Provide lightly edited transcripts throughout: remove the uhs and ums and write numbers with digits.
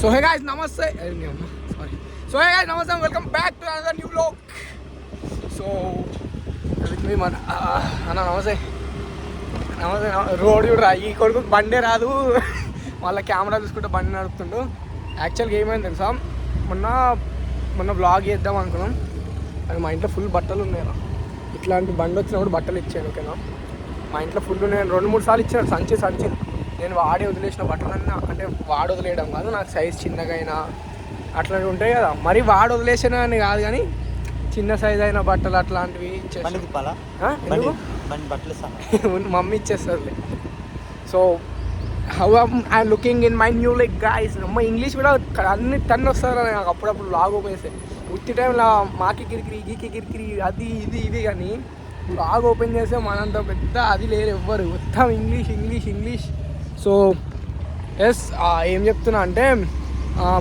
So hey guys namaste sorry so hey guys namaste welcome back to another new vlog. So with me మన అన్న నమస్తే నమస్తే. Road చూడరా, ఈ కొడుకు బండే రాదు, వాళ్ళ కెమెరా చూసుకుంటే బండి నడుపుతుండు. యాక్చువల్గా ఏమైంది తెలుసా, మొన్న వ్లాగ్ చేద్దాం అనుకున్నాం, కానీ మా ఇంట్లో ఫుల్ బట్టలు ఉన్నాయి. ఇట్లాంటి బండి వచ్చినప్పుడు బట్టలు ఇచ్చాను, ఓకేనా. మా ఇంట్లో ఫుల్ నేను 2-3 సార్లు ఇచ్చాను, సంచి నేను వాడి వదిలేసిన బట్టలన్నీ, అంటే వాడు వదిలేయడం కాదు, నాకు సైజ్ చిన్నగా అయినా అట్లాంటివి ఉంటాయి కదా, మరి వాడు వదిలేసిన అని కాదు, కానీ చిన్న సైజ్ అయిన బట్టలు అట్లాంటివి మమ్మీ ఇచ్చేస్తుంది. So how I looking in my new like guys. అమ్మ ఇంగ్లీష్ కూడా అన్ని టన్ వస్తారు నాకు అప్పుడప్పుడు లాగ్ ఓపెన్ చేస్తే. ఉత్తి టైంలో మాకి కిరికిరి గీకి కిరికిరి అది ఇది కానీ లాగ్ ఓపెన్ చేస్తే మనంత పెద్ద అది లేరు ఎవ్వరు, మొత్తం ఇంగ్లీష్. సో ఎస్, ఏం చెప్తున్నా అంటే,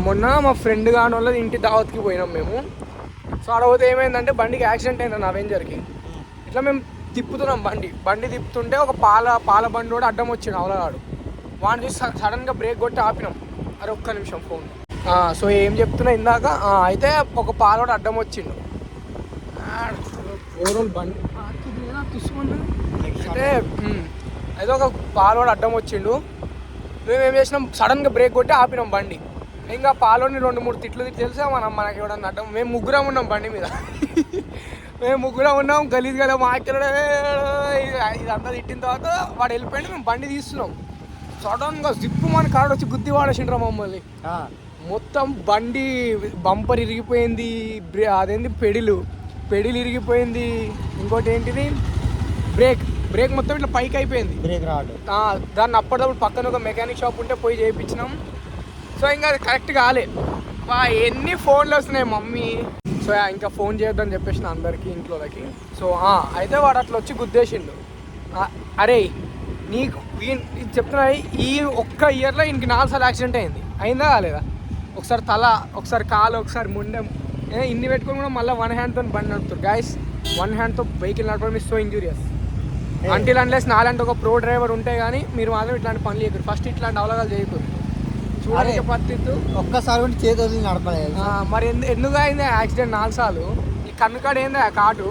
మొన్న మా ఫ్రెండ్ కాని వాళ్ళది ఇంటి దావత్కి పోయినాం మేము. సో అడగతే ఏమైందంటే, బండికి యాక్సిడెంట్ అయింది అవెంజర్కి. ఇట్లా మేము తిప్పుతున్నాం, బండి తిప్పుతుంటే ఒక పాల బండి కూడా అడ్డం వచ్చిండు అవలగాడు. వాడిని చూసి సడన్గా బ్రేక్ కొట్టి ఆపినాం. అరే ఒక్క నిమిషం ఫోన్. సో ఏం చెప్తున్నా ఇందాక, అయితే ఒక పాలోడు అడ్డం వచ్చిండు, ఓవరాల్ బండి అంటే అయితే ఒక పాలోడు అడ్డం వచ్చిండు. మేము ఏం చేసినాం, సడన్గా బ్రేక్ కొట్టి ఆపినాం బండి. ఇంకా పాలోని 2-3 తిట్లు తెలిసా మనకి ఎవడన్నా అడ్డం. మేము ముగ్గురం ఉన్నాం బండి మీద, గలీజ్ కదా మా ఇదంతా తిట్టిన తర్వాత వాడు వెళ్ళిపోయింది. మేము బండి తీస్తున్నాం, సడన్గా జిప్పు మన కాడ వచ్చి గుద్ది వాడేసిండ్రా మమ్మల్ని. మొత్తం బండి బంపర్ ఇరిగిపోయింది, అదేంటి పెడిలు ఇరిగిపోయింది. ఇంకోటి ఏంటిది, బ్రేక్ మొత్తం ఇట్లా పైకి అయిపోయింది, బ్రేక్ రాడు. దాన్ని అప్పటిదప్పుడు పక్కన ఒక మెకానిక్ షాప్ ఉంటే పోయి చేయించినాం. సో ఇంకా అది కరెక్ట్ కాలే. ఎన్ని ఫోన్లు వస్తున్నాయి మమ్మీ. సో ఇంకా ఫోన్ చేయొద్దని చెప్పేసిన అందరికీ ఇంట్లోకి. సో అయితే వాడు అట్లా వచ్చి గుద్దేసిండు. అరే నీకు చెప్తున్నా, ఈ ఒక్క ఇయర్లో ఇంక 4 సార్లు యాక్సిడెంట్ అయిందా కాలేదా? ఒకసారి తల, ఒకసారి కాలు, ఒకసారి ముండెం, ఇన్ని పెట్టుకొని కూడా మళ్ళీ 1 హ్యాండ్తో బండి నడుపుతారు గైస్. 1 హ్యాండ్తో వెహికల్ నడపడం is so injurious. Until unless నాలంటే ఒక ప్రో డ్రైవర్ ఉంటే కానీ మీరు మాత్రం ఇట్లాంటి పనులు చేయకూడదు. ఫస్ట్ ఇట్లాంటి అవలగాలు చేయకూడదు. చూడడానికి పద్ధతి ఒక్కసారి కూడా చేతి నడపలేదు. మరి ఎందుకు అయింది యాక్సిడెంట్ 4 సార్లు? ఈ కన్నుకాడ ఏందా కాటు?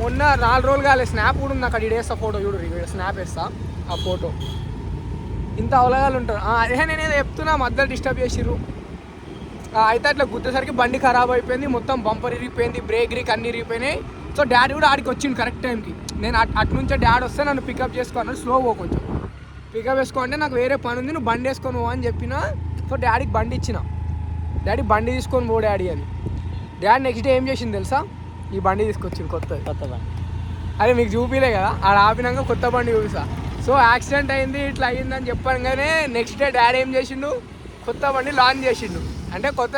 మొన్న 4 రోజులు కాలే, స్నాప్ కూడా ఉంది అక్కడ. ఇడేస్తా ఫోటో చూడు, స్నాప్ వేస్తా ఆ ఫోటో. ఇంత అవలగాలు ఉంటారు. అదే నేనేదో చెప్తున్నా, మధ్యలో డిస్టర్బ్ చేసిర్రు. అయితే అట్లా గుద్దేసరికి బండి ఖరాబ్ అయిపోయింది, మొత్తం బంపర్ ఇరిగిపోయింది, బ్రేక్ అన్నీ ఇరిగిపోయినాయి. సో డాడీ కూడా ఆడికి వచ్చింది కరెక్ట్ టైంకి. నేను అటు నుంచే డాడీ వస్తే నన్ను పికప్ చేసుకోన్నాడు, స్లో పో కొంచెం, పికప్ వేసుకో నాకు వేరే పని ఉంది, నువ్వు బండి వేసుకొని పో అని చెప్పిన. సో డాడీకి బండి ఇచ్చిన, డాడీ బండి తీసుకొని పో డాడీ అని. డాడీ నెక్స్ట్ డే ఏం చేసింది తెలుసా, ఈ బండి తీసుకొచ్చింది కొత్త బండి. అదే మీకు చూపిలే కదా, ఆడ ఆపినాక కొత్త బండి చూపిస్తా. సో యాక్సిడెంట్ అయింది ఇట్లా అయ్యిందని చెప్పగానే నెక్స్ట్ డే డాడీ ఏం చేసిండు, కొత్త బండి లాంచ్ చేసిండు. అంటే కొత్త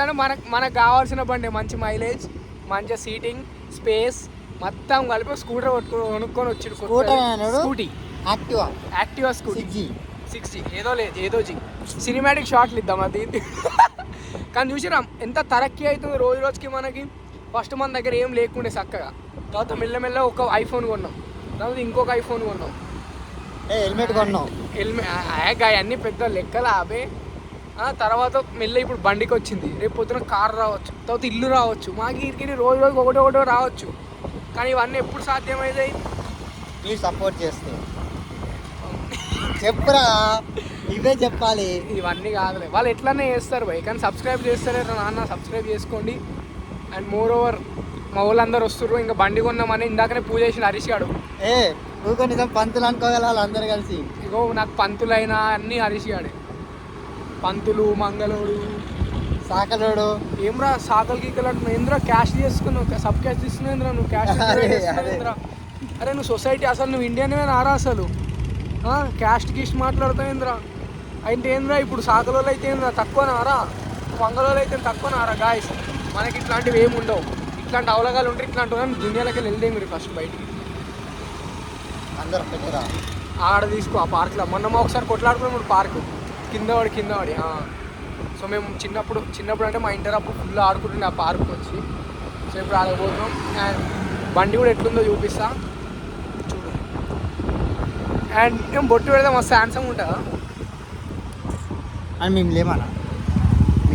మనకు కావాల్సిన బండి, మంచి మైలేజ్, మంచి సీటింగ్ స్పేస్ మొత్తం కలిపి స్కూటర్ కొనుక్కొని వచ్చిండు. స్కూటీ యాక్టివా స్కూటీ 6G ఏదో జీ సినిమాటిక్ షాట్లు ఇద్దాం అది. కానీ చూసిరా ఎంత తరక్కి అవుతుంది రోజుకి మనకి. ఫస్ట్ మన దగ్గర ఏం లేకుండే చక్కగా, తర్వాత మెల్లమెల్ల ఒక ఐఫోన్ కొన్నాం, తర్వాత ఇంకొక ఐఫోన్ కొన్నాం, హెల్మెట్ కొన్నాం, అన్నీ పెద్ద లెక్కలు ఆపే. తర్వాత మెల్ల ఇప్పుడు బండికి వచ్చింది, రేపు పొద్దున కారు రావచ్చు, తర్వాత ఇల్లు రావచ్చు, మాకు ఇరికి రోజుకి ఒకటో రావచ్చు. కానీ ఇవన్నీ ఎప్పుడు సాధ్యమవుతాయి? మీరు సపోర్ట్ చేస్తే చెప్పురా, ఇవే చెప్పాలి. ఇవన్నీ కాదులే, వాళ్ళు ఎట్లనే చేస్తారు భయ్, కానీ సబ్స్క్రైబ్ చేస్తారే నాన్న, సబ్స్క్రైబ్ చేసుకోండి. అండ్ మోర్ ఓవర్ మా వాళ్ళందరూ వస్తుర్రు, ఇంకా బండి కొన్నామని ఇందాకనే పూజ చేసిన హరీష్ గాడు. నువ్వు నిజం పంతులు అనుకోగల వాళ్ళందరూ కలిసి. ఇగో నాకు పంతులైనా అన్నీ హరీష్ గాడే, పంతులు, మంగళోడు, సాకలోడు. ఏమ్రా సాకలు గీకలు అంటున్నావు ఏంద్రా, క్యాష్ చేసుకున్నావు, సబ్ క్యాష్ తీసుకునేంద్రా నువ్వు, క్యాష్ తీసుకునేంద్రా. అరే నువ్వు సొసైటీ అసలు నువ్వు ఇండియన్ ఆరా అసలు, క్యాస్ట్ గీస్ట్ మాట్లాడుతావేంద్రా. అయితే ఏంద్రా ఇప్పుడు సాకలోళ్ళు అయితే ఏంద్రా తక్కువనారా, మంగళోళ్ళు అయితే తక్కువనారా? గాయస్ మనకి ఇట్లాంటివి ఏమి ఉండవు, ఇట్లాంటి అవలగాలు ఉంటాయి. ఇట్లాంటి వాళ్ళని దునియాలకి వెళ్తే మీరు ఫస్ట్ బయటికి అందరూ పెట్టరా ఆడ తీసుకో ఆ పార్క్లో. మొన్న ఒకసారి కొట్లాడుకున్నాం పార్క్ కింద పడి. సో మేము చిన్నప్పుడు అంటే మా ఇంటర్ అప్పుడు ఫుల్ ఆడుకుంటుండే ఆ పార్క్ వచ్చి. సో ఇప్పుడు ఆడకపోతున్నాం. అండ్ బండి కూడా ఎట్లుందో చూపిస్తా చూడు. అండ్ మేము బొట్టు పెడితే మస్తు హ్యాండ్సమ్ ఉంటుందా, అని మేము లేమన్నా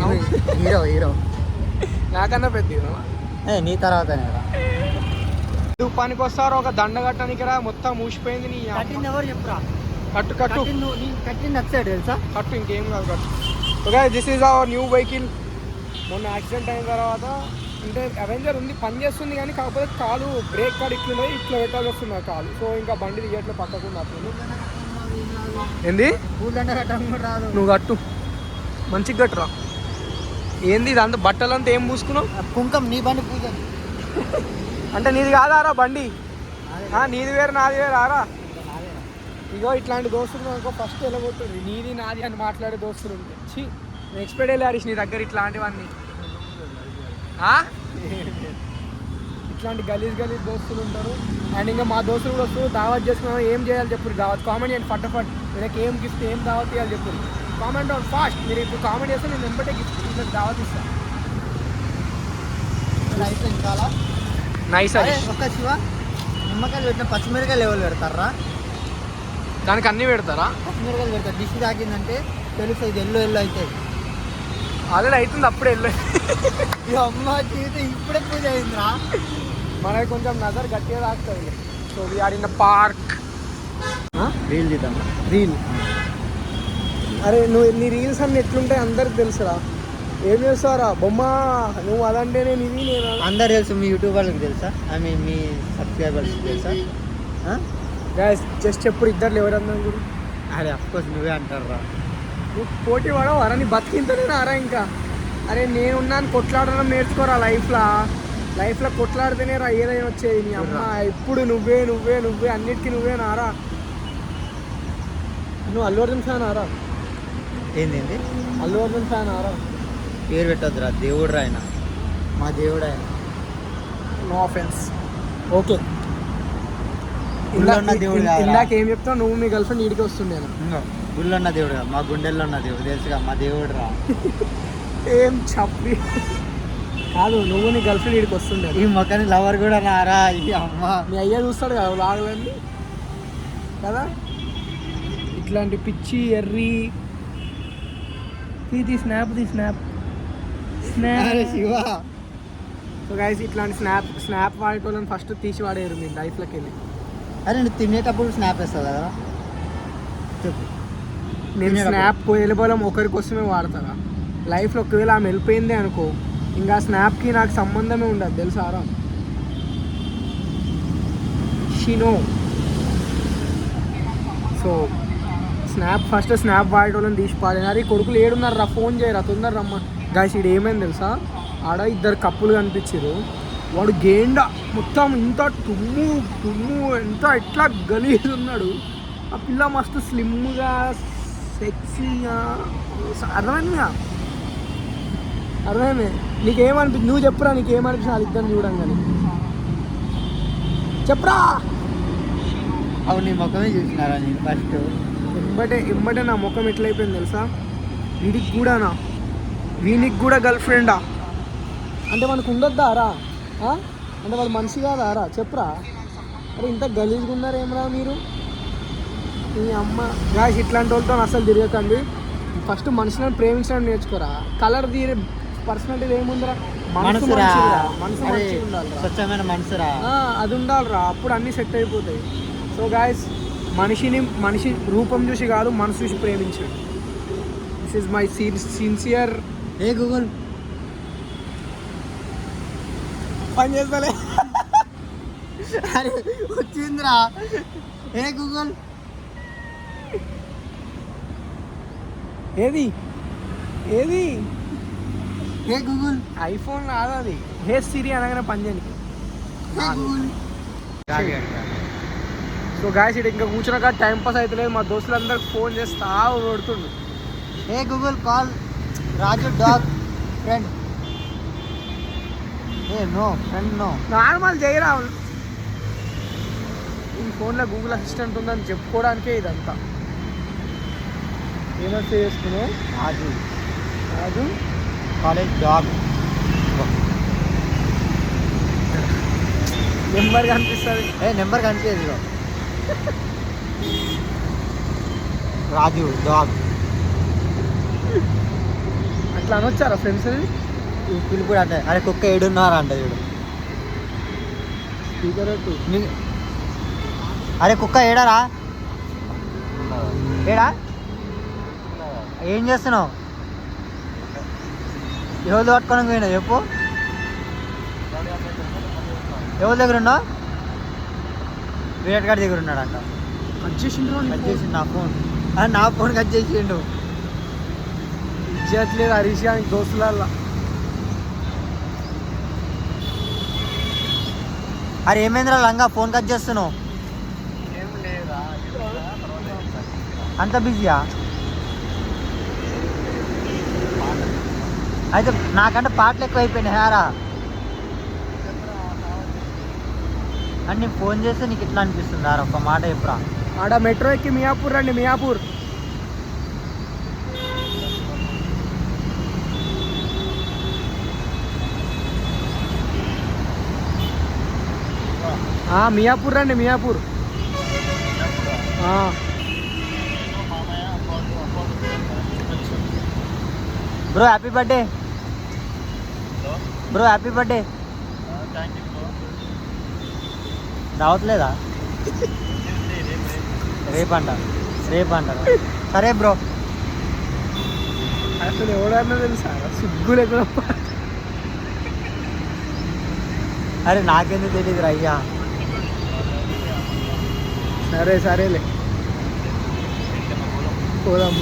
అవును. హీరో హీరో నాకన్నా పెద్ద నీ తర్వాతనే రా. పనికి వస్తారు ఒక దండ కట్టడానికి రా, మొత్తం మూసిపోయింది నీ అమ్మ. కట్టింది ఎవరు చెప్పురా? కట్టు కట్టు కట్టింది నచ్చాడు తెలుసా? కట్టు, ఇంకేం కాదు కట్టు. Okay, this is our new vehicle. మొన్న యాక్సిడెంట్ అయిన తర్వాత అంటే అవెంజర్ ఉంది, పని చేస్తుంది కానీ కాకపోతే కాలు బ్రేక్ కాడు ఇట్లున్నాయి, ఇట్లా పెట్టాల్సి వస్తుంది ఆ కాలు. సో ఇంకా బండి దిగట్లో పక్కకు అప్పుడు ఏంది పూలంటే కట్టడం కూడా రాదు. నువ్వు కట్టు, మంచిగా కట్టురా. ఏంది ఇది అంత బట్టలంతా ఏం పూసుకున్నావు? కుంకం నీ బండి పూజ అంటే నీది కాదారా బండి? నీది వేరు నాది వేరు ఆరా. ఇగో ఇట్లాంటి దోస్తులు అనుకో ఫస్ట్ వెళ్ళగొట్టుంది, నీది నాది అని మాట్లాడే దోస్తులు ఉంటాయి. ఛీ, నేను ఎక్స్పెక్ట్ చేయలే హరీష్ నీ దగ్గర ఇట్లాంటివన్నీ. ఇట్లాంటి గలీజ్ దోస్తులు ఉంటారు. అండ్ ఇంకా మా దోస్తులు కూడా వస్తూ దావత్ చేసుకున్నాం, ఏం చేయాలి చెప్పు దావత్ కామెంట్ చేయండి ఫటాఫట్. వీళ్ళకి ఏం గిఫ్ట్ ఏం దావత్ ఇవ్వాలి చెప్పు, కామెంట్ ఆన్ ఫాస్ట్. మీరు ఇప్పుడు కామెంట్ చేస్తే నేను వెంబటే గిఫ్ట్ వీళ్ళకి దావత్ ఇస్తాను. ఇంకా నైస్ అది. ఒక్క శివ నిమ్మకాయలు పెట్టిన పచ్చిమిరకాయలు ఎవరు పెడతారా? దానికి అన్నీ పెడతారా? పచ్చిమిరకాయలు పెడతారు. డిష్ తాకిందంటే తెలుసు ఇది ఎల్లో అవుతాయి. ఆల్రెడీ అవుతుంది, అప్పుడే వెళ్ళే. అమ్మ జీవితం ఇప్పుడే పూజ అయిందిరా. మనకి కొంచెం నజర్ గట్టిగా తాకుతుంది. So we are in the park. Reel తీద్దాం. రీల్ అరే నువ్వు నీ రీల్స్ అన్నీ ఎట్లుంటాయి అందరికి తెలుసురా. ఏం చేస్తారా బొమ్మ, నువ్వు అదంటే నేను ఇది నేను అందరు తెలుసు. మీ యూట్యూబర్లకు తెలుసా? ఐ మీన్ మీ సబ్స్క్రైబర్స్ తెలుసా? గైస్ జస్ట్ చెప్పుడు ఇద్దరు ఎవరన్నా గురు. అరే అఫ్కోర్స్ నువ్వే అంటారు రా. నువ్వు పోటీ పడవు అరా, నీ బతికింతనే అరా ఇంకా. అరే నేనున్నాను, కొట్లాడడం నేర్చుకోరా లైఫ్లో కొట్లాడితేనే రా ఏదైనా వచ్చేది. నీ అమ్మ ఇప్పుడు నువ్వే నువ్వే నువ్వే అన్నిటికీ నువ్వే నారా. నువ్వు అల్లు అర్జున్ ఫ్యాన్ ఆరా? ఏంటి అల్లు అర్జున్ ఫ్యాన్ ఆరా? పేరు పెట్టొద్దురా, దేవుడు రా ఆయన, మా దేవుడు ఆయన. No offence. ఓకే, ఉన్న దేవుడు ఇందాక ఏం చెప్తావు నువ్వు? మీ గర్ల్ ఫ్రెండ్ ఈడికి వస్తుండే. గుళ్ళో ఉన్న దేవుడు మా గుండెల్లో ఉన్న దేవుడు తెలుసుగా, మా దేవుడు రా. ఏం చెప్పి కాదు, నువ్వు నీ గర్ల్ ఫ్రెండ్ ఈడికి వస్తుండే. ఈ మొక్కని లవర్ కూడా నారా. ఈ అమ్మ మీ అయ్యా చూస్తాడు కదా లాగలన్నీ కదా. ఇట్లాంటి పిచ్చి ఎర్రి తీ స్నాప్. శివ. సో గైస్ ఇట్లాంటి స్నాప్ వాడేటోళ్ళని ఫస్ట్ తీసి వాడేరు మీ లైఫ్లోకి వెళ్ళి. అరే నువ్వు తినేటప్పుడు స్నాప్ వేస్తావు కదా చెప్పు. నేను స్నాప్ వెళ్ళిపోవడం ఒకరి కోసమే వాడతారా? లైఫ్లో ఒకవేళ ఆమె వెళ్ళిపోయిందే అనుకో, ఇంకా స్నాప్కి నాకు సంబంధమే ఉండదు తెలుసారా. షీనో. సో ఫస్ట్ స్నాప్ వాడేటోళ్ళని తీసి పాడాను. అరే కొడుకులు ఏడున్నారు రా, ఫోన్ చేయరా తొందర రమ్మ. గాయస్ ఇది ఏమైంది తెలుసా, ఆడ ఇద్దరు కప్పులు కనిపించారు. వాడు గేండా మొత్తం ఇంత తుమ్ము ఎంత ఇట్లా గలీజ్ ఉన్నాడు. ఆ పిల్ల మస్తు స్లిమ్గా సెక్సీగా. అర్థమైంది నీకేమనిపించింది? నువ్వు చెప్పురా నీకేమనిపించింది వాళ్ళిద్దరిని చూడంగానే చెప్పురా. అవును నీ ముఖమే చూసినారా నేను ఫస్ట్. ఇమ్మటే నా ముఖం ఎట్లయిపోయింది తెలుసా. వీనికి కూడా గర్ల్ ఫ్రెండా అంటే మనకు ఉండొద్దా రా? అంటే వాళ్ళు మనిషి కాదా రా? చెప్పురా. అరే ఇంత గలీజ్గా ఉన్నారు ఏమరా మీరు. ఈ అమ్మ గాయస్ ఇట్లాంటి వాళ్ళతో అసలు తిరగకండి. ఫస్ట్ మనుషులను ప్రేమించడం నేర్చుకోరా. కలర్ తీరే పర్సనాలిటీ ఏముందిరా, మనసు మంచిగా ఉండాలి, స్వచ్ఛమైన మనసురా, అది ఉండాలిరా. అప్పుడు అన్నీ సెట్ అయిపోతాయి. సో గాయస్ మనిషి రూపం చూసి కాదు మనసు చూసి ప్రేమించండి. This is my sincere. A Google పని చేస్తలే. అరే వచ్చిందిరా. ఏ గూగుల్ ఏది ఏ గూగుల్ ఐఫోన్ కాదు అది. హే సిరి అనగానే పని చేయని. సో గాయస్ ఇటు ఇంకా కూర్చున్నాక టైం పాస్ అవుతలేదు. మా దోస్తులందరికి ఫోన్ చేస్తా కొడుతుండు. ఏ Google call Raju dog friend. No friend no. Normal చేయరా. ఈ ఫోన్లో గూగుల్ అసిస్టెంట్ ఉందని చెప్పుకోవడానికే ఇదంతా. ఏమైనా చేసుకున్నావు? రాజు కాలేజ్ డాగ్ నెంబర్ కనిపిస్తుంది. నెంబర్ కనిపించదు. రాజు డాగ్ అట్లా అనొచ్చారా ఫ్రెండ్స్? పిలుపు కూడా అంటే అరే కుక్క ఏడున్నారా అంట చూడు. స్పీకర్ పెట్టు. అరే కుక్క ఏడారా? ఏడా? ఏం చేస్తున్నావు? ఎవరు పట్టుకొని పోయినా చెప్పు. ఎవరి దగ్గర ఉన్నావు? విరాట్ గారి దగ్గర ఉన్నాడంట. కట్ చేసిండ్రు. కట్ చేసిండు నా ఫోన్. నా ఫోన్ కట్ చేసిండు. ఇచ్చేట్లేదు హరీష్ గారికి దోస్తులల్లా. అరే ఏమైందిరా లంగా ఫోన్ కట్ చేస్తున్నావు? అంత బిజీయా? అయితే నాకంటే పాటలు ఎక్కువ అయిపోయినాయి హారా. అని నేను ఫోన్ చేస్తే నీకు ఇట్లా అనిపిస్తుంది హారా? ఒక మాట చెప్పురా. ఆడ మెట్రో ఎక్కి మియాపూర్ రండి. మియాపూర్ మియాపూర్ రండి. Miyapur bro happy birthday. Bro happy birthday. రావట్లేదా? రేపంట. సరే బ్రో. అసలు ఎవడన్నా తెలుసా సిగ్గు లేకుండా. అరే నాకెందుకు తెలియదు అయ్యా. సరేలే పోదాం.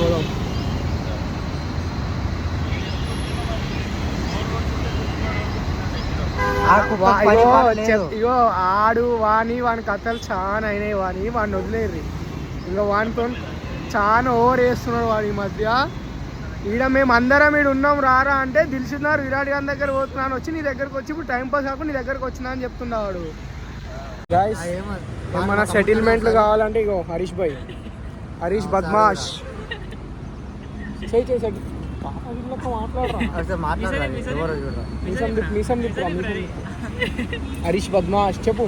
ఇగో ఆడు వాని కథలు చాలా అయినాయి. వాడిని వదిలేరు. ఇంకా వానితో చాలా ఓవర్ వేస్తున్నాడు వాడి ఈ మధ్య. ఈడ మేము అందరం ఈడ ఉన్నాం రారా అంటే దిల్సున్నారు విరాట్ గారి దగ్గర పోతున్నాను వచ్చి నీ దగ్గరకు వచ్చి ఇప్పుడు టైం పాస్ కాకుండా నీ దగ్గరకు వచ్చినా అని చెప్తున్నాడు. మన సెటిల్మెంట్లు కావాలంటే ఇగో హరీష్ బద్మాష్ హరీష్ బద్మాష్ చెప్పు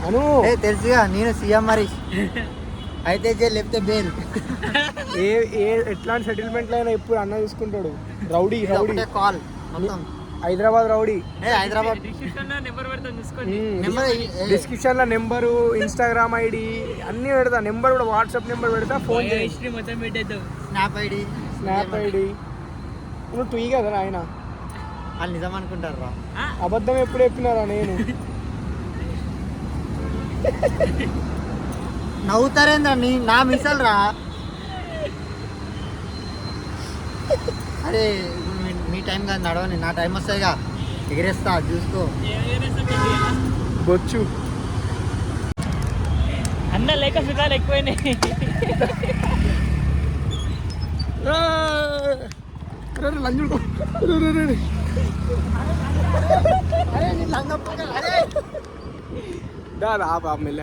అను. తెలుసుగా నేను సీఎం హరీష్ అయితే లేకపోతే బేల్. ఎట్లాంటి సెటిల్మెంట్లు అయినా ఎప్పుడు అన్న చూసుకుంటాడు. Rowdy call Hyderabad rowdy. Hyderabad description లో నెంబరు, ఇన్స్టాగ్రామ్ ఐడి అన్ని పెడతా. నెంబర్ కూడా వాట్సాప్ నెంబర్ పెడతా. Phone snap ID. నువ్వు టూ కదా ఆయన వాళ్ళు నిజం అనుకుంటారు రా. అబద్ధం ఎప్పుడు చెప్పినారా? నేను నవ్వుతారేంద్రా నా మిసల్ రా. అరే మీ టైం కాదు నడవని, నా టైం వస్తాయిగా ఎగిరేస్తా చూసుకో. బొచ్చు అన్న లేక సుఖాలు ఎక్కువైనాయి.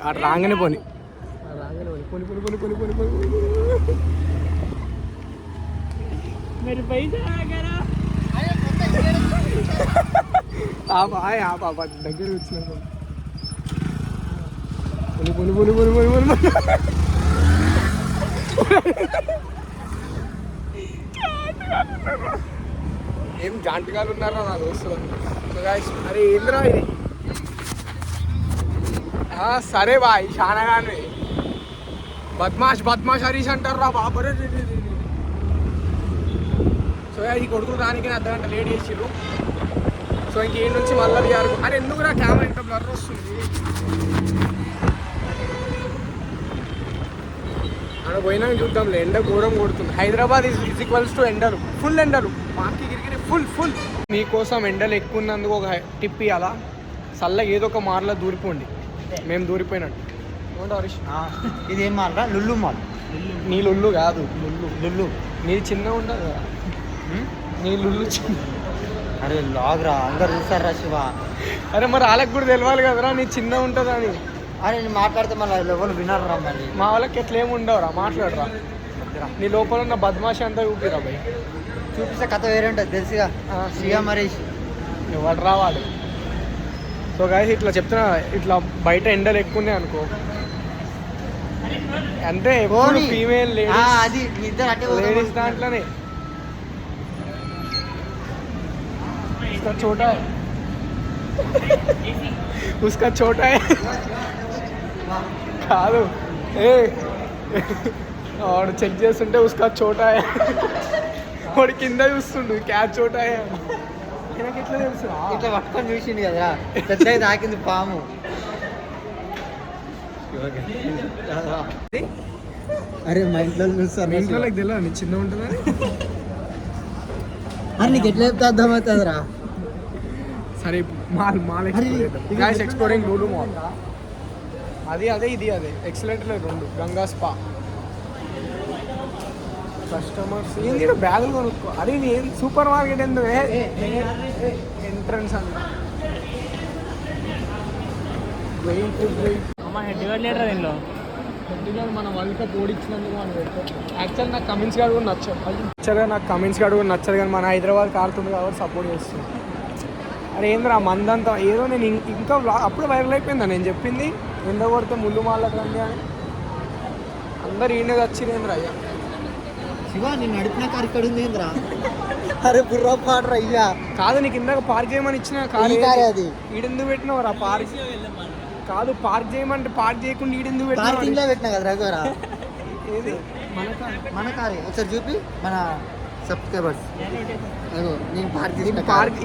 అటు రాగానే పోని मेरे पैसा దగ్గర వచ్చిన ఏం జాంటిగాలు ఉన్నారా నా దోస్తులు? అరే ఏంద్రా ఇది? సరే బాయ్ షానగాని బద్మాష్ హరీష్ అంటారు రా బాబరే. సో ఈ కొడుకులు దానికి అర్ధగంట లేట్ చేసిర్రు. సో ఇంకేం నుంచి మళ్ళీ అరే ఎందుకు రా కెమెరా ఇంత బ్లర్ వస్తుంది? అక్కడ పోయినా చూద్దాంలే. ఎండ ఘోరం కొడుతుంది. హైదరాబాద్ ఈజ్ ఈక్వల్స్ టు ఎండలు, ఫుల్ ఎండలు. మాకి గిరిగిరి ఫుల్. మీకోసం ఎండలు ఎక్కువ ఉన్నందుకు ఒక టిప్ ఇవ్వాలా? చల్లగా ఏదో ఒక మార్లో దూరిపోండి. మేము దూరిపోయినట్టు. ఏమంటావు హరీష్? ఇది ఏం మాల్ రా? Lulu mall. నీ లుల్లు కాదు, లుల్లు నీది చిన్నగా ఉండదు కదా. నీ లుల్లు చిన్న. అరే లాగ్ రా, అందరు చూస్తారా శివ. అరే మరి వాళ్ళకి కూడా తెలియాలి కదరా నీ చిన్న ఉంటుంది అని. అరే నేను మాట్లాడితే మళ్ళీ ఎవరు వినరా? మళ్ళీ మా వాళ్ళకి ఎట్లా ఏమి ఉండవురా, మాట్లాడరా. నీ లోపల ఉన్న బద్మాషి అంతా చూపిరా భయ్. చూపిస్తే కథ వేరే ఉంటుంది తెలుసుగా. సీఎం హరీష్ ఎవరు రావాలి? సో గాయస్ ఇట్లా చెప్తున్నా, ఇట్లా బయట ఎండలు ఎక్కువ ఉన్నాయి అనుకో అంటే ఫీమేల్ లేడీస్ దాంట్లోనే उसका छोटा है उसका छोटा है కాదు ఏ వాడు చెక్ చేస్తుంటే ఉస్కా చోటా వాడు కింద చూస్తుండు క్యాచ్ చోటా నాకు ఎట్లా తెలుసు ఇట్లా పట్టుకొని చూసిండు కదా పెద్దగా తాకింది పాము. అరే మా ఇంట్లో చూస్తాను. మీ ఇంట్లో తెలియదు నీ చిన్న ఉంటుందని. అరే నీకు ఎట్లా చెప్తే అర్థమవుతుందిరా. సరే mall mall guys exploring Lulu mall. అది అదే ఇది అదే ఎక్సలెంట్ లేదు రెండు. గంగా స్పా కస్టమర్స్ ఏంది బ్యాగులు కొనుక్కో. అరే నేను సూపర్ మార్కెట్ ఎందుకు ఎంట్రన్స్ అన్న అమ్మ హెడ్ ఇవ్వట్లేదురా దీనిలో. ఎందుకంటే మన వరల్డ్ కప్ ఓడించినందుకు మనం పెట్టాం. యాక్చువల్ నాకు కమిన్స్ గారు కూడా నచ్చదు. యాక్చువల్గా నాకు కమిన్స్ గారు కూడా నచ్చదు, కానీ మన హైదరాబాద్ కారుతుంది కాబట్టి సపోర్ట్ చేస్తుంది. అరే ఏంద్రా మందంతా ఏదో నేను ఇంకా అప్పుడు వైరల్ అయిపోయిందా నేను చెప్పింది ఎండ కొడితే ముళ్ళు మాలకు రండి అని. అందరు ఈయన వచ్చిరేంద్ర అయ్యా. శివ నేను నడిపిన కారు ఇక్కడ ఉంది ఏంద్రా. అరే బుర్రా పాడరా అయ్యా. కాదు నీకు ఇందాక పార్క్ చేయమని ఇచ్చిన కారు అది ఈడెందుకు పెట్టినవరా పార్క్. కాదు పార్క్ చేయమంటే పార్క్ చేయకుండా ఈడెందుకు పార్కింగ్ లో పెట్టినా కదా రఘువరా. ఏది మన కారే ఒకసారి చూపి మన సబ్స్క్రైబర్స్. నేను పార్క్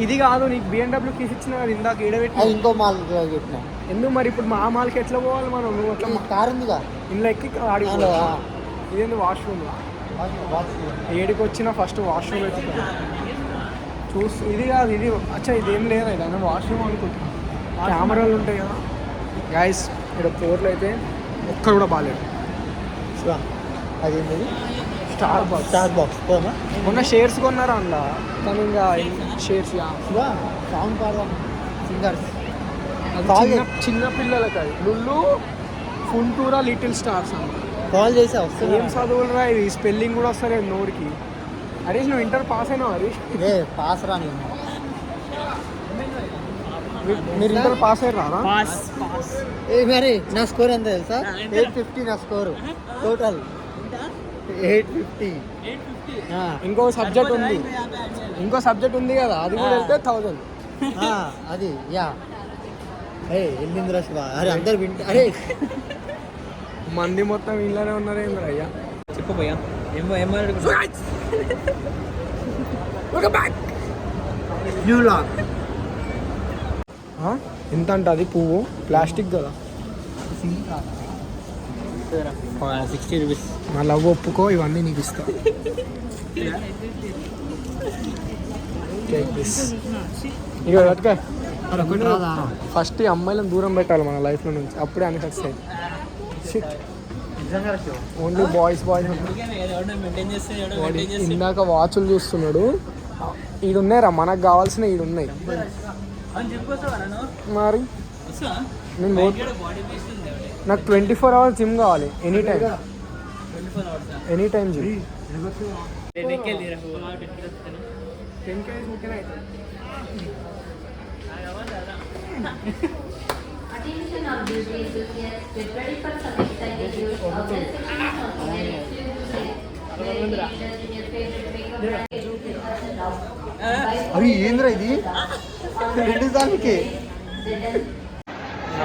ఇది కాదు నీకు BMW కీస్ ఇచ్చిన కదా ఇందాక ఈడబెట్టి ఇంకో మాల్ పెట్టినా. ఎందుకు మరి ఇప్పుడు మా మాల్కి ఎట్లా పోవాలి మనం? నువ్వు అట్లా కారు ఉందిగా ఇంట్లో ఎక్కి ఆడిపో. ఇదేంది వాష్రూమ్. ఏడికి వచ్చినా ఫస్ట్ వాష్రూమ్ ఎత్తుకున్నా చూస్తూ. ఇది కాదు ఇది అచ్చా ఇదేం లేదా ఇది నేను వాష్రూమ్ అనుకుంటున్నాను. కెమెరాలు ఉంటాయి కదా గైస్. ఇక్కడ పోర్లు అయితే ఒక్కరు కూడా బాగాలేదు. అదేంటి స్టార్ బాక్స్ పోమా. మొన్న షేర్స్ కొన్నారా అందులో, కానీ ఇంకా షేర్స్ సాంగ్ పాడదాం సింగర్స్. చిన్న పిల్లలకి అది లుల్లు ఫుంటూరా లిటిల్ స్టార్స్ అన్న. కాల్ చేసి వస్తుంది. ఏం చదువులు రా ఇది, స్పెల్లింగ్ కూడా వస్తారు నోడికి. హరీష్ నువ్వు ఇంటర్ పాస్ అయినావు హరీష్? పాస్ రా నేను. మీరు ఇంటర్ పాస్ అయ్యారా? Pass pass. మరి నా స్కోర్ ఎంత తెలుసా? 850 నా స్కోరు టోటల్ 850. ఇంకో సబ్జెక్ట్ ఉంది కదా అది కూడా వెళ్తే 1000. అది యా వెళ్ళింది రా శివ. అరే అందరు వింటే అరే మంది మొత్తం ఇంట్లోనే ఉన్నారు ఏంద్ర అయ్యా. చెప్పబోయా ఎంత అంట అది పువ్వు ప్లాస్టిక్ కదా. 60 రూపీస్. నా లవ్ ఒప్పుకో ఇవన్నీ నీకు ఇస్తా. ఇక పట్టుకో. ఫస్ట్ ఈ అమ్మాయిలను దూరం పెట్టాలి మన లైఫ్లో నుంచి, అప్పుడే అన్ని సక్సెస్ అయ్యి. ఓన్లీ బాయ్స్ ఇందాక వాచులు చూస్తున్నాడు. ఈడున్నాయి రా మనకు కావాల్సిన ఈడున్నాయి. మరి నేను నాకు 24 hours జిమ్ కావాలి. Any time gym. 10K Attention of beauty enthusiasts, get ready for some exciting news. Our best section of the next few minutes. Wearing pictures in your favorite makeup brand, 50% off. అరే ఏంద్రా ఇది రెండు దానికి.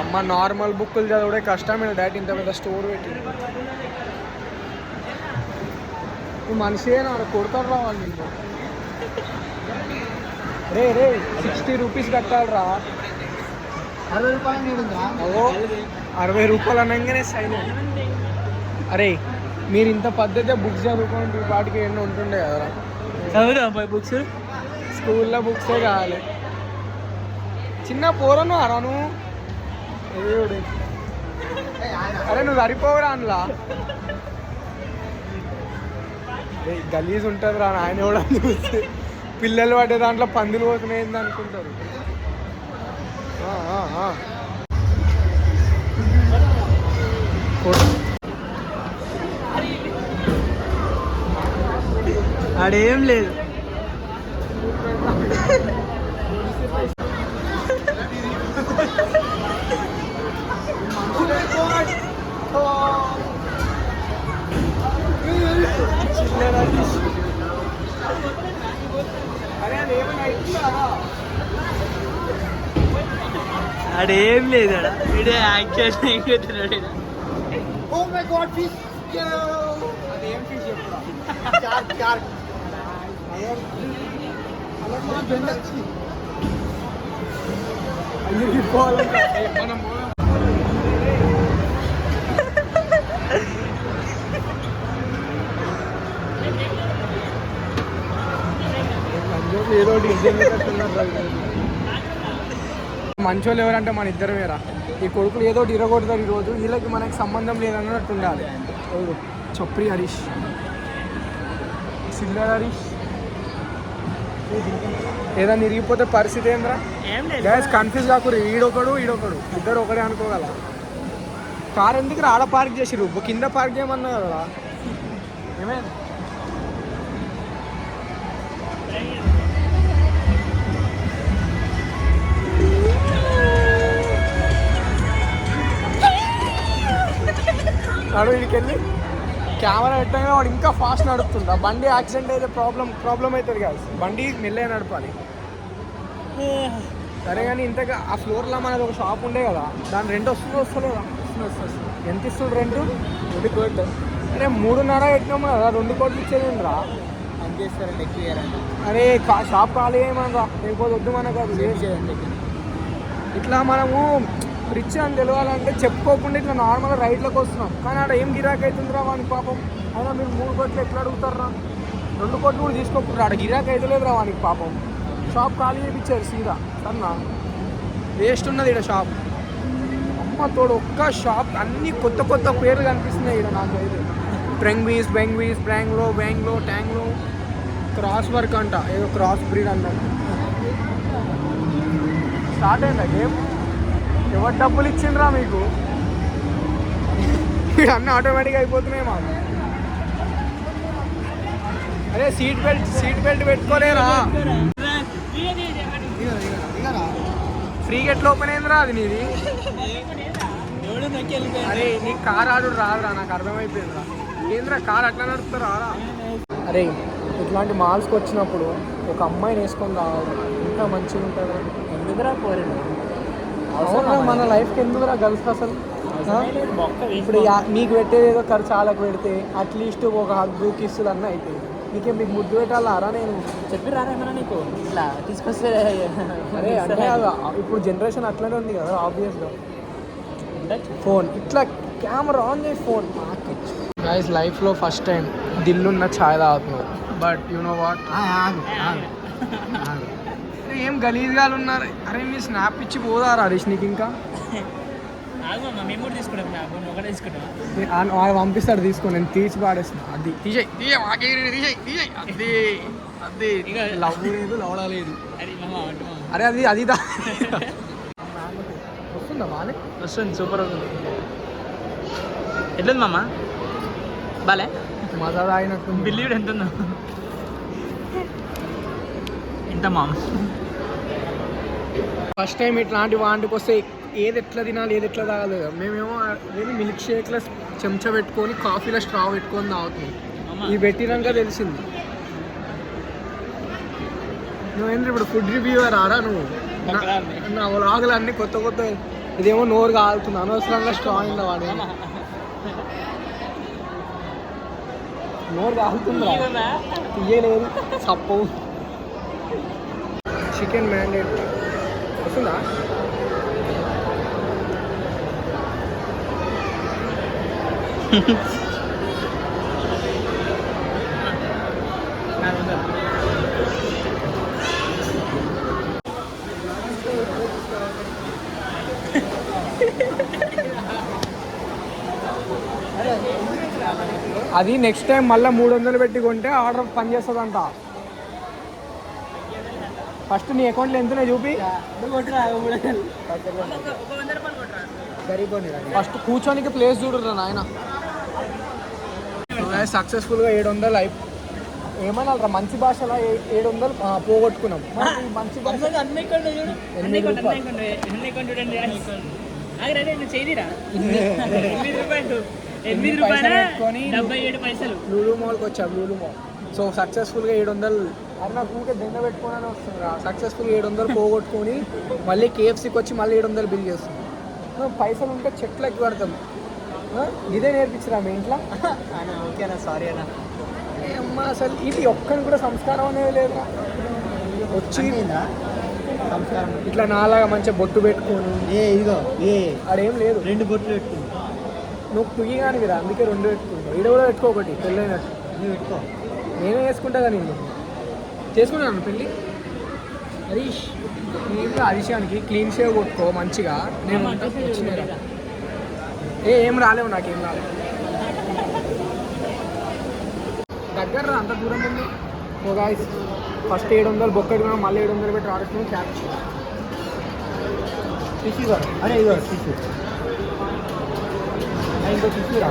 అమ్మ normal బుక్కులు చదివడే కష్టమైన dot ఇంత పెద్ద స్టోర్ పెట్టి. మనిషి కొడతారు రా వాళ్ళు. రే 60 రూపీస్ కట్టాలరా. 60 రూపాయలు. 60 రూపాయలు అనగానే సైలెంట్. అరే మీరు ఇంత పద్ధతిగా బుక్స్ చదువుకోండి వాటికి ఎన్నో ఉంటుండే కదరా. చదువురా బుక్స్. స్కూల్లో బుక్సే కావాలి. చిన్న పోరను అరాను. అరే నువ్వు సరిపోవురా అందులో. గలీజ్ ఉంటుంది రా ఆయన కూడా చూస్తే. పిల్లలు పడ్డే దాంట్లో పందులు పోతున్నాయింది అనుకుంటారు. ఆడేం లేదు. అరే అది ఏమైనా ఆడేం లేదు ఆడ వీడే యాక్ట్ చేసిన ఎక్కుతున్నాడు ఓ మై గాడ్ ఫిష్ అదేం ఫిష్ చెప్పురా షార్క్ షార్క్ మనం ఏదో మంచోళ్ళు ఎవరంటే మన ఇద్దరు వేరా ఈ కొడుకులు ఏదో ఇరగొడతారు ఈరోజు వీళ్ళకి మనకి సంబంధం లేదన్నట్టు ఉండాలి ఎవరు చొప్రి హరీష్ సిల్లర్ హరీష్ ఏదైనా ఇరిగిపోతే పరిస్థితి ఏంద్రా ఏం గ్యాస్ కన్ఫ్యూజ్ కాకూడదు ఈడొకడు ఇద్దరు ఒకడే అనుకోగల కార్ ఎందుకు ఆడ పార్క్ చేసిరు కింద పార్క్ చేయమన్నా కదా ఏమైంది నడు వీడికెళ్ళి కెమెరా పెట్టగానే వాడు ఇంకా ఫాస్ట్ నడుపుతుండ బండి యాక్సిడెంట్ అయితే ప్రాబ్లం అవుతుంది కాదు బండి మెల్లగా నడపాలి సరే కానీ ఇంతగా ఆ ఫ్లోర్లో మనది ఒక షాప్ ఉండే కదా దాని రెంట్ వస్తలేదా ఎంత ఇస్తుంది రెంట్ 2 కోట్లు అరే 3.5 పెట్టినాము కదా 2 కోట్లు ఇచ్చేది రా అంతేస్తారండి ఎక్కువ అరే షాప్ ఖాళీ ఏమనరా లేకపోతే వద్దు మనకు అది ఇట్లా మనము రిచ్ అని తెలియాలంటే చెప్పుకోకుండా ఇట్లా నార్మల్గా రైట్లోకి వస్తున్నాం కానీ ఆడ ఏం గిరాక్ అవుతుందిరా వానికి పాపం అయినా మీరు 3 కోట్లు ఎట్లా అడుగుతారా 2 కోట్లు కూడా తీసుకోకుండా ఆడ గిరాక్ అవుతలేదురా వానికి పాపం షాప్ ఖాళీ చేయించారు సీదా సన్నా వేస్ట్ ఉన్నది ఇక్కడ షాప్ అమ్మ తోడు ఒక్క షాప్ అన్ని కొత్త పేర్లు కనిపిస్తున్నాయి ఇక్కడ నాకు అయితే బెంగ్వీస్ బ్యాంగ్లో ట్యాంగ్లో క్రాస్ వర్క్ అంట ఏదో క్రాస్ బ్రీడ్ అంట స్టార్ట్ అయిందా గేమ్ ఎవరు డబ్బులు ఇచ్చిండ్రా మీకు అన్నీ ఆటోమేటిక్గా అయిపోతున్నాయి మాకు అరే సీట్ బెల్ట్ పెట్టుకోలేరా ఫ్రీగా ఎట్లా ఓపెన్ అయిందిరా అది నీది అరే నీ కార్ ఆడు రాదురా నాకు అర్థమైపోయిందిరా ఏంద్రా కార్ అట్లా నడుపుతారా రా అరే ఇట్లాంటి మాల్స్కి వచ్చినప్పుడు ఒక అమ్మాయిని వేసుకొని రావాలి ఇంకా మంచిగా ఉంటుందా ఎందుకురా కోరండి అవునా మన లైఫ్కి ఎందుకురా గర్ల్స్ అసలు ఇప్పుడు మీకు పెట్టేది ఏదో ఖర్చు వాళ్ళకి పెడితే అట్లీస్ట్ ఒక హగ్గు కిస్సులు అన్నీ అవుతాయి మీకు ముద్దు పెట్టాలారా నేను చెప్పి రారేమన్నా నీకు ఇట్లా తీసుకొస్తే అరే అంటే ఇప్పుడు జనరేషన్ అట్లనే ఉంది కదా ఆబ్వియస్గా ఫోన్ ఇట్లా కెమెరా ఆన్ చేసి ఫోన్ గైస్ లైఫ్లో ఫస్ట్ టైం దిల్లున్న ఛాయ్ తాగుతున్నారు బట్ యు నో వాట్ ఏం గలీజ్గా ఉన్నారు అరే మీ స్నాప్ ఇచ్చి పోదారా హరీష్ నీకు ఇంకా మేము కూడా తీసుకుంటాం ఒకటే తీసుకుంటాం పంపిస్తాడు తీసుకో నేను తీసి పాడేస్తున్నా అది తీసేయి అది లవ్ లేదు లవడా లేదు అరే అది వస్తుందా మానే వస్తుంది సూపర్ అవుతుంది ఎట్లుంది మామ బాలే మజా తాగినట్టు బిల్లు కూడా ఎంత ఉందో ఎంత మామ ఫస్ట్ టైం ఇట్లాంటి వాటికి వస్తే ఏది ఎట్లా తినాలి ఏది ఎట్లా తాగాలి మేమేమో మిల్క్ షేక్లో చెంచా పెట్టుకొని కాఫీలో స్ట్రా పెట్టుకొని తాగుతున్నాం ఇవి పెట్టినాక తెలిసింది నువ్వేంద్ర ఇప్పుడు ఫుడ్ రివ్యూవర్ రారా నువ్వు నా వ్లాగులు అన్నీ కొత్త ఇదేమో నోరు కాలుతుంది అనవసరంగా స్ట్రా అయిందా వాడు నోరు కాలుతుందా తీయలేదు సప్పు చికెన్ మ్యాండేట్ వస్తుందా అది నెక్స్ట్ టైం మళ్ళీ 300 పెట్టి కొంటే ఆర్డర్ పని చేస్తుందంట ఫస్ట్ నీ అకౌంట్లో ఎంతనే చూపి ఫస్ట్ కూర్చోనికి ప్లేస్ చూడరా నాయన సక్సెస్ఫుల్గా 700 ఏమన్నా మంచి భాషలో 700 పోగొట్టుకున్నాం మంచి భాష రూపాయలు 77 పైసలు లూలు మాల్కి వచ్చాం లూలు మాల్ సో సక్సెస్ఫుల్గా 700 అది నాకు ఊరికే బెంగ పెట్టుకోవడానికి వస్తుంది రా. సక్సెస్ఫుల్ 700 పోగొట్టుకొని మళ్ళీ KFCకి వచ్చి మళ్ళీ 700 బిల్ చేస్తుంది. పైసలు ఉంటే చెట్లకి పడతాం. ఇదే నేర్పించరా మీ ఇంట్లో? ఓకేనా, సారీ అన్న. అమ్మ అసలు ఇది ఒక్కని కూడా సంస్కారం అనేది లేదు. వచ్చి సంస్కారం ఇట్లా నాలాగా మంచిగా బొట్టు పెట్టుకొని ఇదిగో ఆడేం లేదు. 2 బొట్లు పెట్టుకుంది. నువ్వు పుయ్యి కానీ కదా, అందుకే 2 పెట్టుకుంటావు. ఈడ కూడా పెట్టుకో ఒకటి, పెళ్ళైనట్టు. నువ్వు పెట్టుకో. నేనే వేసుకుంటా కానీ నేను చేసుకున్నాను పెళ్ళి. హరీష్ నేను హరీషానికి క్లీన్ షేవ్ కొట్టుకో మంచిగా. నేను వచ్చిన ఏం రాలేవు, నాకేం రాలేవు. దగ్గర అంత దూరం ఉంది. ఓ గాయ్స్, ఫస్ట్ 700 బొక్కడుకున్నాం, మళ్ళీ 700 పెట్టి ఆడుతున్నాం. క్యాచ్ తీసిగా. అరే ఇదిగో తీసు. ఇంకో తీసుకురా.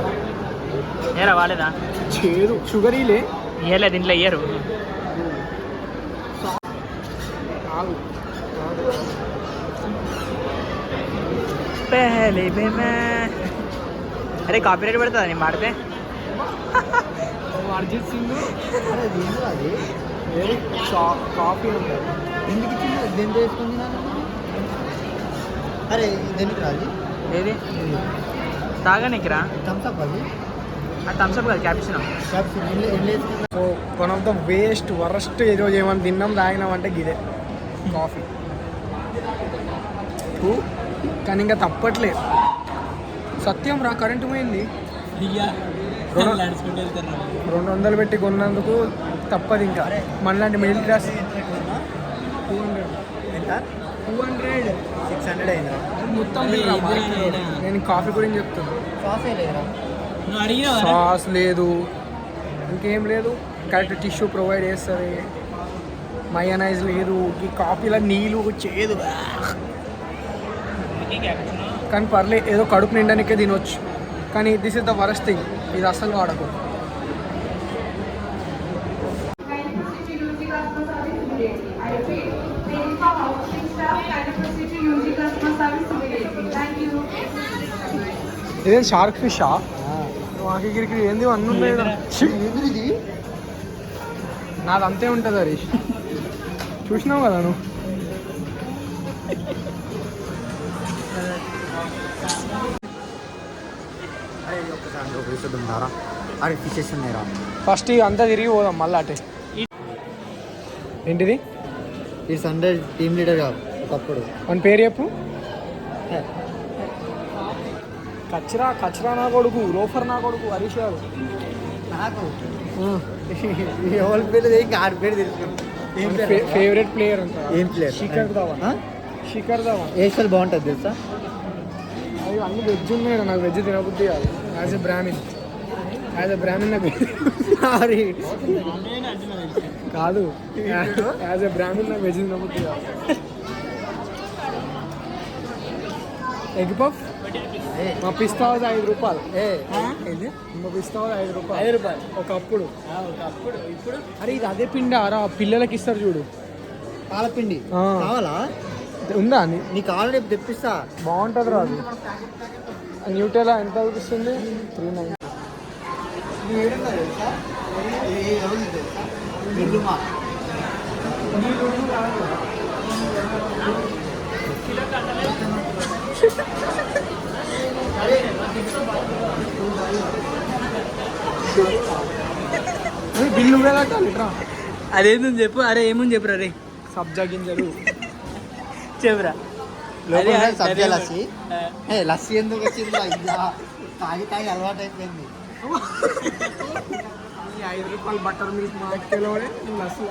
ఏరా వాలేదా? చేదు షుగర్ ఇలే ఇయ్యలేదు, ఇంట్లో ఇయ్యరు. అరే కాపీ రైట్ పడుతుందా నేను మాడితే? అరిజిత్ సింగ్ అరే దేంట్లో అది కాఫీ ఉంటుంది. ఎందుకు ఇచ్చింది? దేంట్లో వేసుకుంది నాన్న? అరే దేనికి రాదు ఏది తాగనీకిరా? థమ్స్అప్ అది. ఆ థమ్స్అప్ కాదు, cappuccino. So one of the waste worst ఈరోజు ఏమైనా తిన్నాం తాగినాం అంటే గిదే కాఫీ. కానీ ఇంకా తప్పట్లేదు. సత్యం రా, కరెంటు పోయింది. 200 పెట్టి కొన్నందుకు తప్పదు. ఇంకా మనలాంటి మిడిల్ క్లాస్ 200 600 అయిందా? మొత్తం నేను కాఫీ గురించి చెప్తున్నాను. సాసే లేదురా. నువ్వు అడిగినా సాస్ లేదు, ఇంకేం లేదు. కరెక్ట్ టిష్యూ ప్రొవైడ్ చేస్తుంది. మయోనైజ్ లేదు. ఈ కాఫీలో నీళ్ళు చేదు. కానీ పర్లే, ఏదో కడుపు నిండానికే తినొచ్చు. కానీ this is the worst thing. ఇది అసలు వాడకూడదు. ఇదేం షార్క్ ఫిషా? మాకి ఏంది అన్నీ ఉన్నాయి కదా. నాది అంతే ఉంటుంది హరీష్, చూసినావు కదా నువ్వు. అరే ఫిషెస్ ఉన్నాయిరా. ఫస్ట్ అంతా తిరిగి పోదాం మళ్ళీ అటే. ఏంటిది? ఈ సండే టీమ్ లీడర్ కాదు ఒకప్పుడు. మన పేరు చెప్పు. కచరా నా కొడుకు, లోఫర్ నా కొడుకు హరీష్ గారు. నాకు ఎవరి పేరు ఇంకా ఆడి పేరు తెలుసుకున్నాను. ఫేవరెట్ ప్లేయర్ అంట. ఏం ప్లేయర్? శిఖర్ ధవన్. శిఖర్ ధవన్ ఏషల్ బాగుంటుంది తెలుసా? అవి అన్ని వెజ్ ఉన్నాయి. నాకు వెజ్ తినబుద్ధి కాదు. యాజ్ ఎ బ్రాహ్మిన్ నాకు సారీ కాదు, యాజ్ ఎ బ్రాహ్మిన్ నాకు వెజ్ తినబుద్ధి కాదు. ఎగ్ పఫ్ మా పిస్తా 5 రూపాయలు. మా పిస్తా 5 రూపాయలు ఒకప్పుడు. ఇప్పుడు అరే ఇది అదే పిండి అరా, పిల్లలకి ఇస్తారు చూడు, పాలపిండి. కావాలా? ఉందా? నీకు ఆల్రెడీ తెప్పిస్తా. బాగుంటుంది రా అది. న్యూటెలా ఎంత చూపిస్తుంది? 390. బిల్లు నువ్వే కట్టాలి రా. అదేందని చెప్పు. అరే ఏముంది చెప్పురా. రే సబ్జా గింజలు చెప్పురా. సబ్జా లస్సీ. లస్సీ ఎందుకు వచ్చింది? తాగి తాగి అలవాటు అయిపోయింది. 5 రూపాయలు బట్టర్ మిల్క్ మార్కెట్లోనే లస్సీ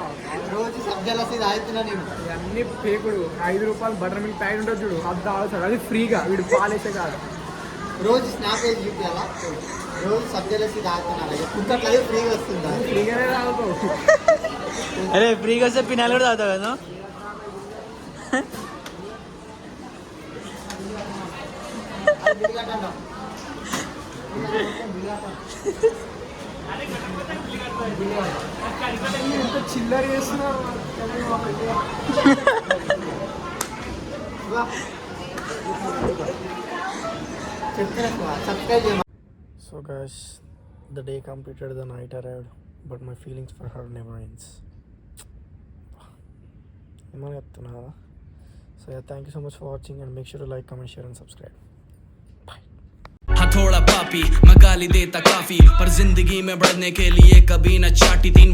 రోజు సబ్జా లస్సీ తాగుతున్నా నేను. అన్ని పేకుడు. 5 రూపాయలు బటర్ మిల్క్ ప్యాకెట్ ఉంటుంది చూడు, అది తాగుతాడు. అది ఫ్రీగా, వీడు పాలేసే కాదు. రోజు స్నాప్ వేసి చూపించాలా? రోజు సబ్జా లస్సీ తాగుతున్నా. కుక్కట్లే ఫ్రీగా వస్తుందా? ఫ్రీగానే తాగుతావు. అరే ఫ్రీగా వస్తే పినాలు కూడా తాగుతావు కదా. ఎంత చిల్లర చేస్తున్నారు. So guys, the day completed, the night arrived, but my feelings for her never ends. ఏమని చెప్తున్నా కదా. So thank you so much for watching and make sure to like comment share and subscribe. थोड़ा पापी मैं गाली देता काफी पर जिंदगी में बढ़ने के लिए कभी न चाटी 3